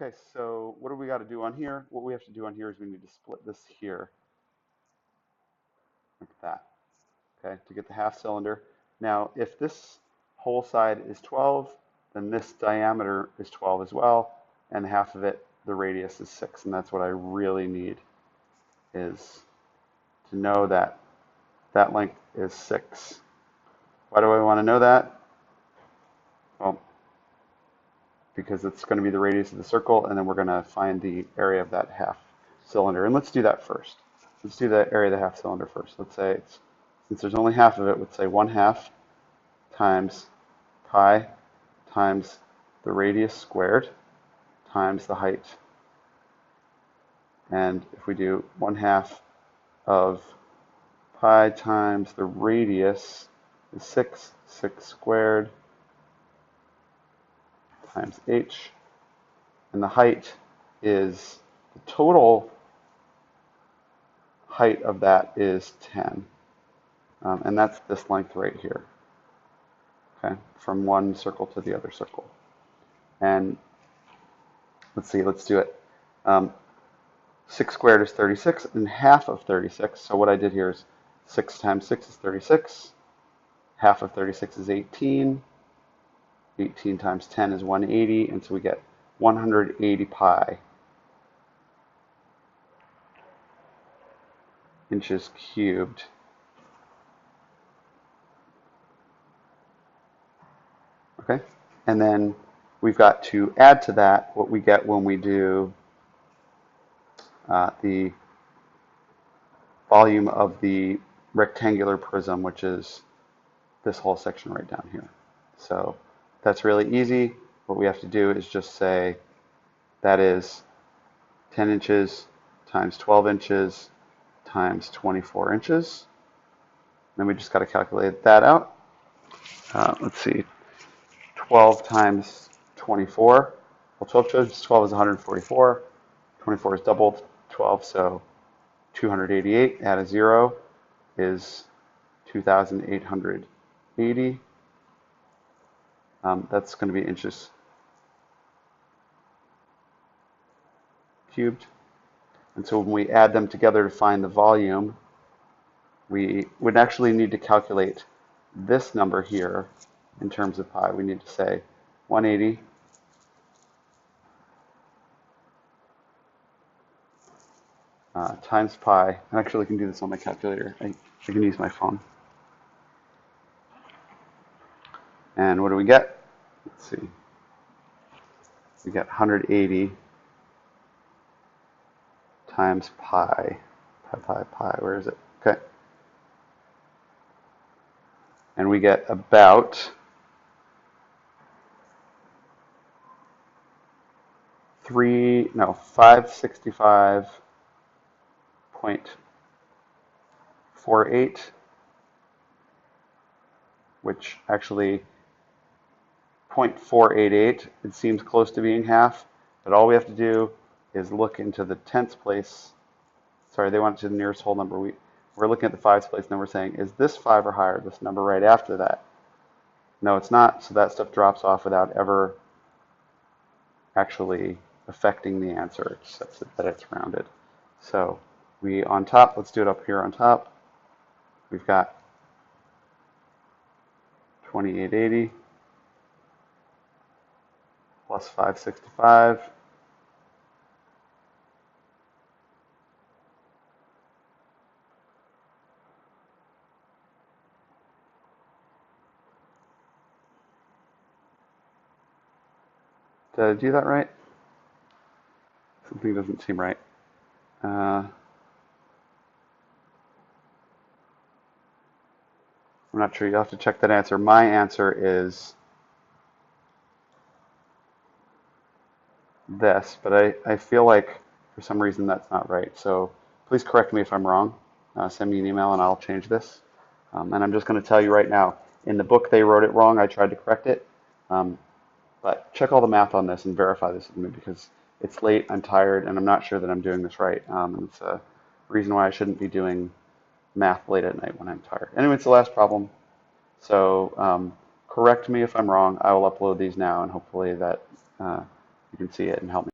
Okay, so what do we got to do on here? What we have to do on here is we need to split this here, like that, okay, to get the half cylinder. Now, if this whole side is 12, then this diameter is 12 as well, and half of it, the radius is 6, and that's what I really need, is to know that that length is 6. Why do I want to know that? Well, because it's going to be the radius of the circle, and then we're going to find the area of that half cylinder. And let's do that first. Let's do the area of the half cylinder first. Let's say it's, since there's only half of it, let's say 1/2 times pi times the radius squared times the height. And if we do 1/2 of pi times the radius is 6 squared times h, and the height is, the total height of that is 10, and that's this length right here, okay, from one circle to the other circle. And let's see, let's do it. 6 squared is 36, and half of 36, so what I did here is 6 times 6 is 36, half of 36 is 18, 18 times 10 is 180, and so we get 180 pi inches cubed. Okay, and then we've got to add to that what we get when we do the volume of the rectangular prism, which is this whole section right down here. So that's really easy. What we have to do is just say that is 10 inches times 12 inches times 24 inches. Then we just got to calculate that out. Let's see, 12 times 24. Well, 12 times 12 is 144. 24 is doubled 12, so 288. Add a 0 is 2,880. That's going to be inches cubed. And so when we add them together to find the volume, we would actually need to calculate this number here in terms of pi. We need to say 180 times pi. I actually can do this on my calculator. I can use my phone. And what do we get? Let's see. We get 180 times pi. Pi. Where is it? Okay. And we get about 565.48, which actually 0.488, it seems close to being half, but all we have to do is look into the tenths place. Sorry, they went to the nearest whole number. We're looking at the fives place, and then we're saying, is this 5 or higher, this number right after that? No, it's not, so that stuff drops off without ever actually affecting the answer, except that it's rounded. So we, on top, let's do it up here on top. We've got 2880 plus 565. Did I do that right? Something doesn't seem right. I'm not sure. You'll have to check that answer. My answer is this, but I feel like for some reason that's not right. So please correct me if I'm wrong. Send me an email and I'll change this. And I'm just going to tell you right now, in the book they wrote it wrong. I tried to correct it. But check all the math on this and verify this with me, because it's late, I'm tired, and I'm not sure that I'm doing this right. And it's a reason why I shouldn't be doing math late at night when I'm tired. Anyway, it's the last problem. So correct me if I'm wrong. I will upload these now, and hopefully that you can see it and help me.